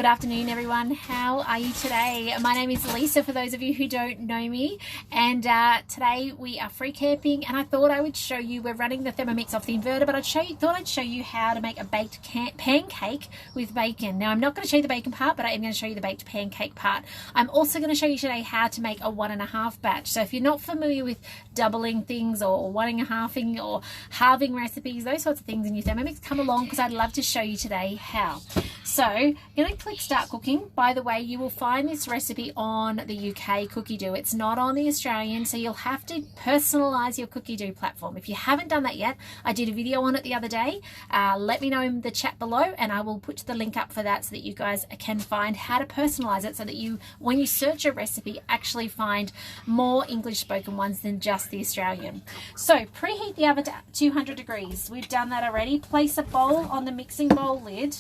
afternoon, everyone. How are you today? My name is Lisa, for those of you who don't know me, and today we are free camping, and I thought I would show you, we're running the Thermomix off the inverter, but thought I'd show you how to make a baked pancake with bacon. Now, I'm not going to show you the bacon part, but I am going to show you the baked pancake part. I'm also going to show you today how to make a 1.5 batch. So if you're not familiar with doubling things or 1.5ing or halving recipes, those sorts of things in your Thermomix, come along because I'd love to show you today how. So I'm going to click start cooking. By the way, you will find this recipe on the UK cookie dough. It's not on the Australian, so you'll have to personalize your cookie dough platform. If you haven't done that yet, I did a video on it the other day. Let me know in the chat below and I will put the link up for that so that you guys can find how to personalize it, so that you, when you search a recipe, actually find more English spoken ones than just the Australian. So preheat the oven to 200 degrees. We've done that already. Place a bowl on the mixing bowl lid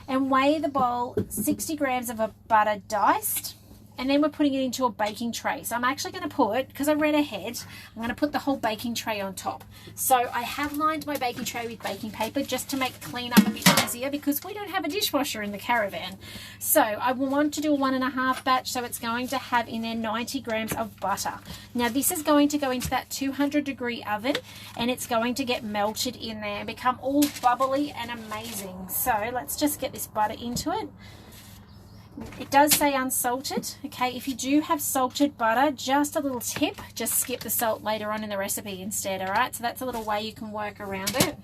and weigh the bowl 60 grams of a butter diced, and then we're putting it into a baking tray. So I'm actually going to put, because I read ahead, I'm going to put the whole baking tray on top. So I have lined my baking tray with baking paper just to make cleanup a bit easier, because we don't have a dishwasher in the Caravan. So I want to do a 1.5 batch, so it's going to have in there 90 grams of butter. Now this is going to go into that 200 degree oven, and it's going to get melted in there and become all bubbly and amazing. So let's just get this butter into it. It does say unsalted. Okay, if you do have salted butter, just a little tip, just skip the salt later on in the recipe instead. All right, so that's a little way you can work around it.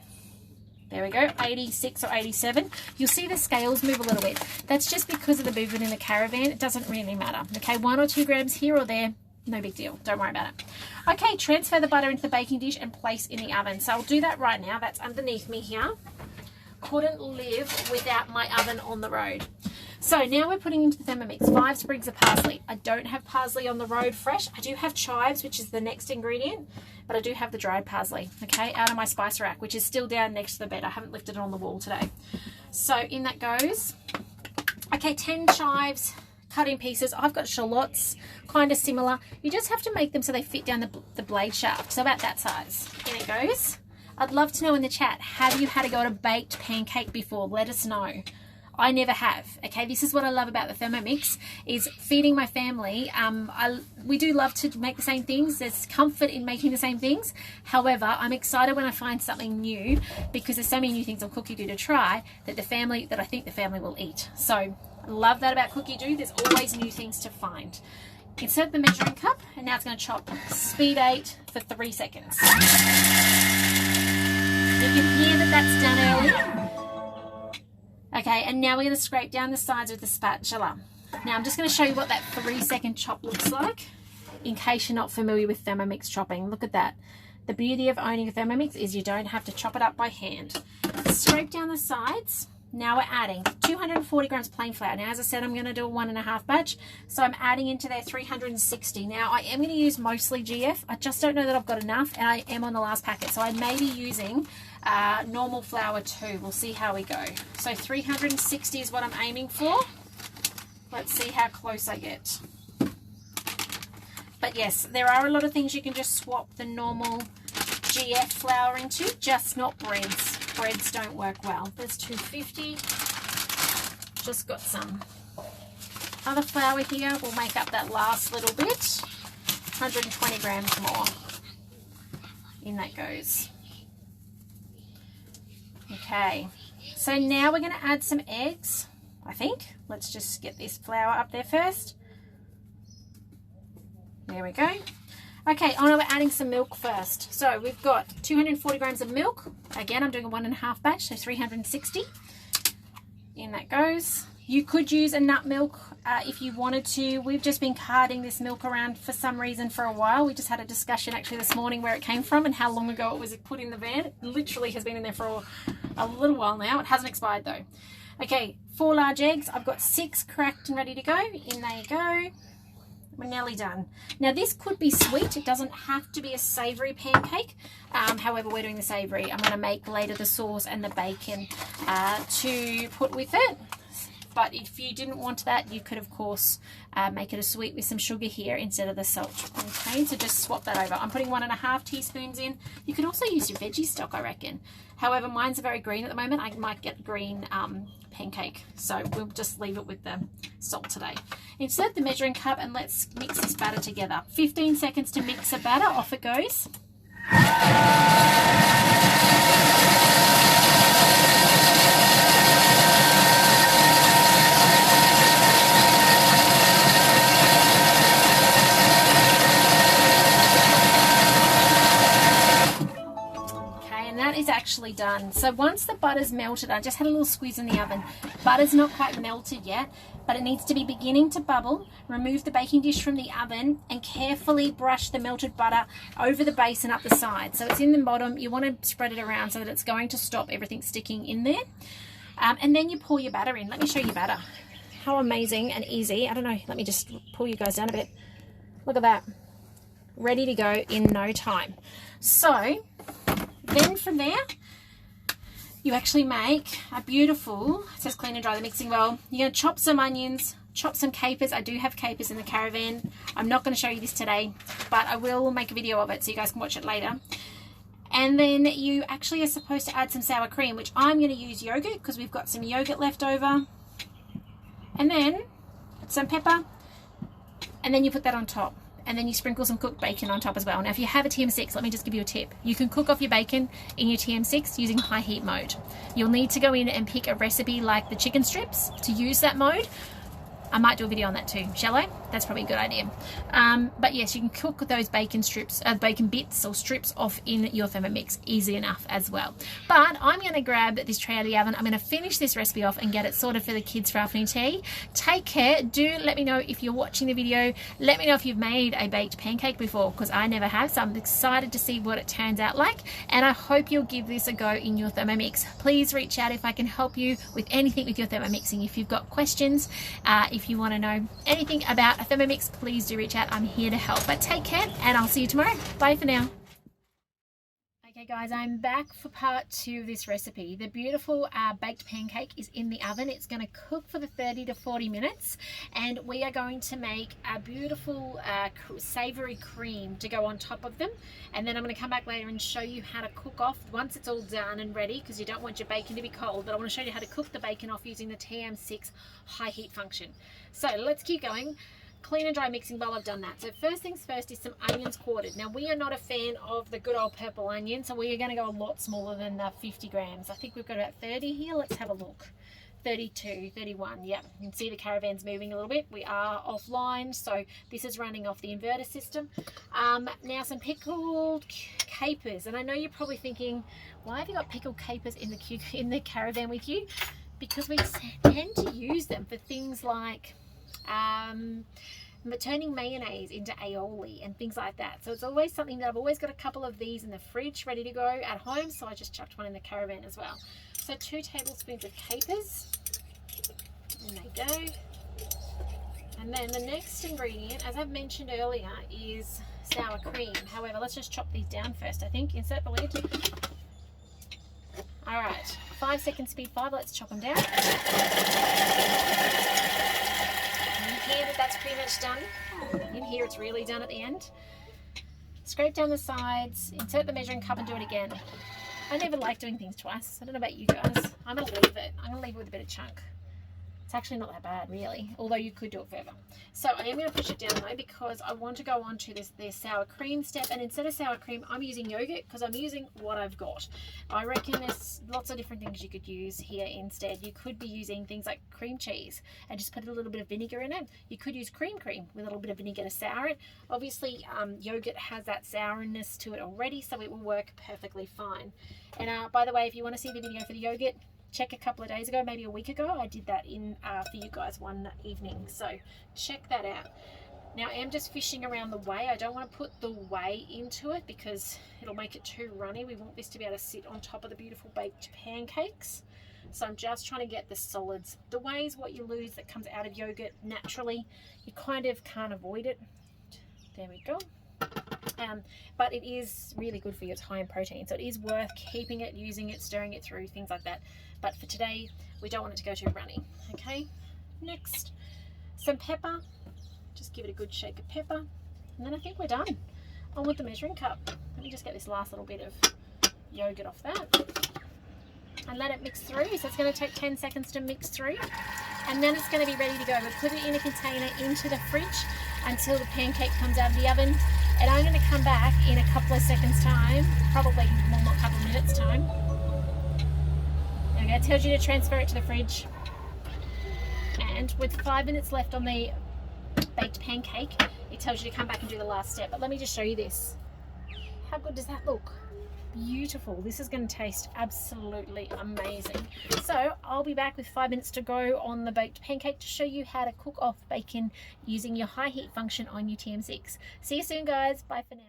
There we go, 86 or 87. You'll see the scales move a little bit. That's just because of the movement in the Caravan. It doesn't really matter. Okay, 1 or 2 grams here or there, no big deal. Don't worry about it. Okay, transfer the butter into the baking dish and place in the oven. So I'll do that right now. That's underneath me here. Couldn't live without my oven on the road. So now we're putting into the Thermomix 5 sprigs of parsley. I don't have parsley on the road fresh. I do have chives, which is the next ingredient, but I do have the dried parsley, okay, out of my spice rack, which is still down next to the bed. I haven't lifted it on the wall today. So in that goes, okay, 10 chives cut in pieces. I've got shallots, kind of similar. You just have to make them so they fit down the blade shaft, so about that size. In it goes. I'd love to know in the chat, have you had a go at a baked pancake before? Let us know. I never have. Okay, this is what I love about the Thermomix, is feeding my family. We do love to make the same things. There's comfort in making the same things. However, I'm excited when I find something new, because there's so many new things on Cookie Dough to try that I think the family will eat. So I love that about Cookie Dough. There's always new things to find. Insert the measuring cup, and now it's going to chop speed 8 for 3 seconds. You can hear that that's done early. Okay, and now we're going to scrape down the sides with the spatula. Now I'm just going to show you what that 3-second chop looks like, in case you're not familiar with Thermomix chopping. Look at that. The beauty of owning a Thermomix is you don't have to chop it up by hand. Scrape down the sides. Now we're adding 240 grams plain flour. Now, as I said, I'm going to do a 1.5 batch, so I'm adding into there 360. Now, I am going to use mostly GF. I just don't know that I've got enough, and I am on the last packet, so I may be using normal flour too. We'll see how we go. So 360 is what I'm aiming for. Let's see how close I get. But yes, there are a lot of things you can just swap the normal GF flour into, just not breads. Breads don't work well. There's 250. Just got some other flour here. We'll make up that last little bit. 120 grams more. In that goes. Okay. So now we're going to add some eggs, I think. Let's just get this flour up there first. There we go. Okay, we're adding some milk first. So we've got 240 grams of milk. Again, I'm doing a 1.5 batch, so 360. In that goes. You could use a nut milk if you wanted to. We've just been carting this milk around for some reason for a while. We just had a discussion actually this morning where it came from and how long ago it was put in the van. It literally has been in there for a little while now. It hasn't expired though. Okay, 4 large eggs. I've got 6 cracked and ready to go. In there you go. We're nearly done. Now this could be sweet. It doesn't have to be a savoury pancake. However, we're doing the savoury. I'm going to make later the sauce and the bacon to put with it. but if you didn't want that, you could of course make it a sweet with some sugar here instead of the salt. Okay, so just swap that over. I'm putting 1.5 teaspoons in. You could also use your veggie stock, I reckon. However, mine's very green at the moment. I might get green pancake, so we'll just leave it with the salt today. Insert the measuring cup and let's mix this batter together. 15 seconds to mix the batter. Off it goes. Is actually done. So once the butter's melted, I just had a little squeeze in the oven. Butter's not quite melted yet, but it needs to be beginning to bubble. Remove the baking dish from the oven and carefully brush the melted butter over the base and up the side. So it's in the bottom. You want to spread it around so that it's going to stop everything sticking in there. And then you pour your batter in. Let me show you batter. How amazing and easy. I don't know. Let me just pull you guys down a bit. Look at that. Ready to go in no time. So then from there, you actually make a beautiful, it says clean and dry the mixing bowl. You're going to chop some onions, chop some capers. I do have capers in the Caravan. I'm not going to show you this today, but I will make a video of it so you guys can watch it later. And then you actually are supposed to add some sour cream, which I'm going to use yogurt because we've got some yogurt left over. And then some pepper, and then you put that on top. And then you sprinkle some cooked bacon on top as well. Now, if you have a TM6, let me just give you a tip. You can cook off your bacon in your TM6 using high heat mode. You'll need to go in and pick a recipe like the chicken strips to use that mode. I might do a video on that too, shall I? That's probably a good idea. But yes, you can cook those bacon strips, bacon bits or strips off in your Thermomix, easy enough as well. But I'm going to grab this tray out of the oven. I'm going to finish this recipe off and get it sorted for the kids for afternoon tea. Take care. Do let me know if you're watching the video. Let me know if you've made a baked pancake before, because I never have. So I'm excited to see what it turns out like. And I hope you'll give this a go in your Thermomix. Please reach out if I can help you with anything with your Thermomixing. If you've got questions, if you want to know anything about a Thermomix, please do reach out. I'm here to help. But take care and I'll see you tomorrow. Bye for now. Okay guys, I'm back for part 2 of this recipe. The beautiful baked pancake is in the oven. It's going to cook for the 30 to 40 minutes and we are going to make a beautiful savory cream to go on top of them, and then I'm going to come back later and show you how to cook off once it's all done and ready, because you don't want your bacon to be cold, but I want to show you how to cook the bacon off using the TM6 high heat function. So let's keep going. Clean and dry mixing bowl, I've done that. So first things first is some onions quartered. Now we are not a fan of the good old purple onion, so we are going to go a lot smaller than 50 grams. I think we've got about 30 here. Let's have a look. 32, 31, yeah. You can see the Caravan's moving a little bit. We are offline, so this is running off the inverter system. Now some pickled capers, and I know you're probably thinking, why have you got pickled capers in the Caravan with you? Because we tend to use them for things like turning mayonnaise into aioli and things like that. So it's always something that I've always got a couple of these in the fridge ready to go at home, so I just chucked one in the Caravan as well. So 2 tablespoons of capers, and they go. And then the next ingredient, as I've mentioned earlier, is sour cream. However, let's just chop these down first, I think. Insert the lid. All right, 5 seconds speed 5, let's chop them down. Here that's pretty much done. In here it's really done at the end. Scrape down the sides, insert the measuring cup and do it again. I never like doing things twice. I don't know about you guys. I'm going to leave it. I'm going to leave it with a bit of chunk. It's actually not that bad really, although you could do it further. So I am going to push it down though, because I want to go on to this sour cream step, and instead of sour cream I'm using yogurt because I'm using what I've got. I reckon there's lots of different things you could use here instead. You could be using things like cream cheese and just put a little bit of vinegar in it. You could use cream with a little bit of vinegar to sour it. Obviously yogurt has that sourness to it already, so it will work perfectly fine. And by the way, if you want to see the video for the yogurt, check a couple of days ago, maybe a week ago. I did that in for you guys one evening, so check that out. Now I am just fishing around the whey. I don't want to put the whey into it because it'll make it too runny. We want this to be able to sit on top of the beautiful baked pancakes. So I'm just trying to get the solids. The whey is what you lose that comes out of yogurt naturally. You kind of can't avoid it. There we go. But it is really good for you. It's high in protein, so it is worth keeping it, using it, stirring it through, things like that. But for today, we don't want it to go too runny. Okay, next, some pepper. Just give it a good shake of pepper, and then I think we're done. On with the measuring cup. Let me just get this last little bit of yogurt off that, and let it mix through. So it's going to take 10 seconds to mix through, and then it's going to be ready to go. We'll put it in a container into the fridge until the pancake comes out of the oven, and I'm going to come back in a couple of seconds time, probably more, not a couple of minutes time. There we go. It tells you to transfer it to the fridge, and with 5 minutes left on the baked pancake, it tells you to come back and do the last step. But let me just show you this. How good does that look? Beautiful. This is going to taste absolutely amazing. So I'll be back with 5 minutes to go on the baked pancake to show you how to cook off bacon using your high heat function on your TM6. See you soon, guys. Bye for now.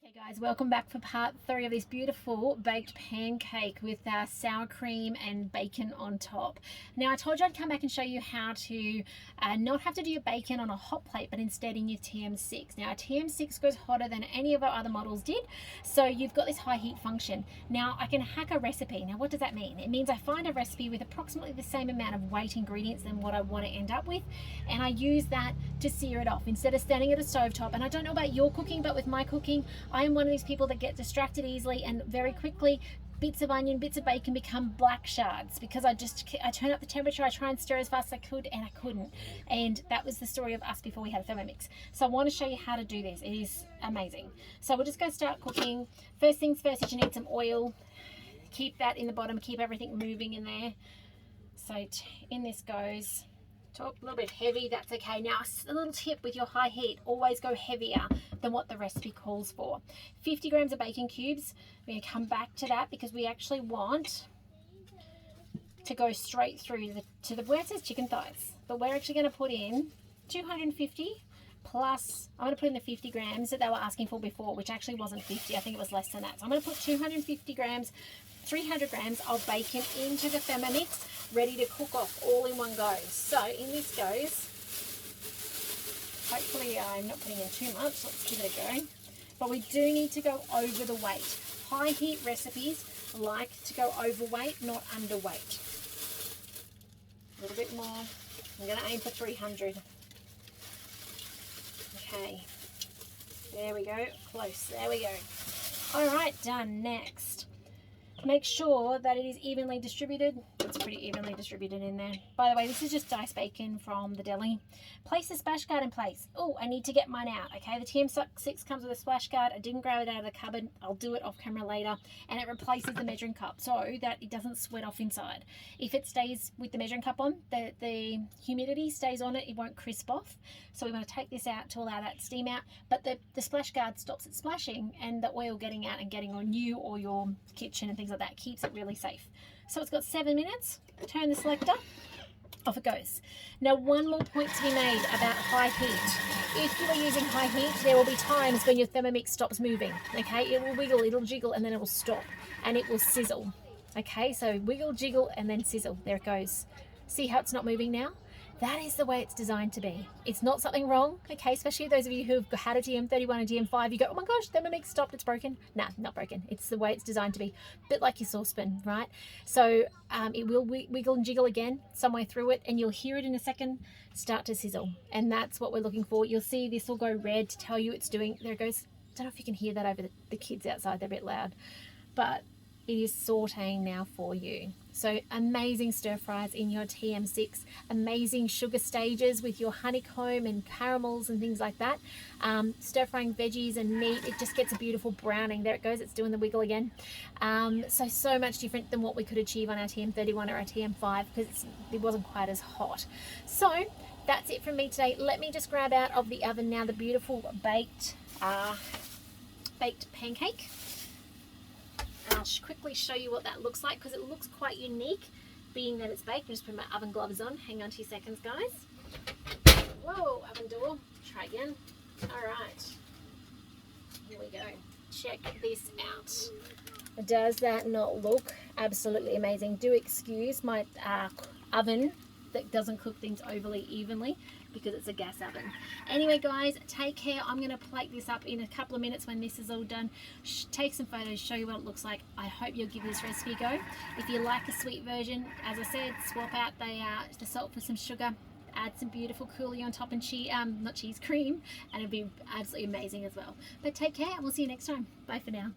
Okay guys, welcome back for part 3 of this beautiful baked pancake with sour cream and bacon on top. Now I told you I'd come back and show you how to not have to do your bacon on a hot plate, but instead in your TM6. Now a TM6 goes hotter than any of our other models did, so you've got this high heat function. Now I can hack a recipe. Now what does that mean? It means I find a recipe with approximately the same amount of weight ingredients than what I want to end up with, and I use that to sear it off instead of standing at a stovetop. And I don't know about your cooking, but with my cooking, I am one of these people that get distracted easily, and very quickly bits of onion, bits of bacon become black shards because I turn up the temperature, I try and stir as fast as I could, and I couldn't. And that was the story of us before we had a Thermomix. So I want to show you how to do this. It is amazing. So we're just going to start cooking. First things first is you need some oil. Keep that in the bottom, keep everything moving in there. So in this goes. Top, a little bit heavy, that's okay. Now a little tip with your high heat, always go heavier than what the recipe calls for. 50 grams of bacon cubes. We're going to come back to that because we actually want to go straight through to the where it says chicken thighs, but we're actually going to put in 250 plus, I'm going to put in the 50 grams that they were asking for before, which actually wasn't 50, I think it was less than that. So I'm going to put 250 grams, 300 grams of bacon into the Thermomix, ready to cook off all in one go. So in this goes, hopefully I'm not putting in too much, let's give it a go. But we do need to go over the weight. High heat recipes like to go overweight, not underweight. A little bit more. I'm going to aim for 300. Okay, there we go, close, there we go. All right, done. Next, make sure that it is evenly distributed. It's pretty evenly distributed in there. By the way, this is just diced bacon from the deli. Place the splash guard in place. Oh, I need to get mine out. Okay, the TM6 comes with a splash guard. I didn't grab it out of the cupboard. I'll do it off camera later. And it replaces the measuring cup so that it doesn't sweat off inside. If it stays with the measuring cup on, the humidity stays on it, it won't crisp off. So we want to take this out to allow that steam out. But the splash guard stops it splashing, and the oil getting out and getting on you or your kitchen and things like that keeps it really safe. So it's got 7 minutes. Turn the selector. Off it goes. Now one more point to be made about high heat. If you are using high heat, there will be times when your Thermomix stops moving. Okay, it will wiggle, it'll jiggle, and then it will stop, and it will sizzle. Okay, so wiggle, jiggle, and then sizzle. There it goes. See how it's not moving now? That is the way it's designed to be. It's not something wrong, okay? Especially those of you who've had a TM31 and TM5, you go, oh my gosh, Thermomix stopped, it's broken. Nah, not broken. It's the way it's designed to be. A bit like your saucepan, right? So it will wiggle and jiggle again somewhere through it, and you'll hear it in a second start to sizzle. And that's what we're looking for. You'll see this will go red to tell you it's doing, there it goes. I don't know if you can hear that over the kids outside, they're a bit loud. But it is sauteing now for you. So amazing stir fries in your TM6, amazing sugar stages with your honeycomb and caramels and things like that. Stir frying veggies and meat, it just gets a beautiful browning. There it goes, it's doing the wiggle again. So much different than what we could achieve on our TM31 or our TM5 because it wasn't quite as hot. So that's it from me today. Let me just grab out of the oven now the beautiful baked pancake. And I'll quickly show you what that looks like because it looks quite unique being that it's baked. I'll just put my oven gloves on. Hang on 2 seconds, guys. Whoa, oven door. Try again. All right. Here we go. Check this out. Does that not look absolutely amazing? Do excuse my oven that doesn't cook things overly evenly, because it's a gas oven. Anyway guys, take care. I'm going to plate this up in a couple of minutes when this is all done. Take some photos, show you what it looks like. I hope you'll give this recipe a go. If you like a sweet version, as I said, swap out the salt for some sugar, add some beautiful coulis on top and cream, and it'll be absolutely amazing as well. But take care and we'll see you next time. Bye for now.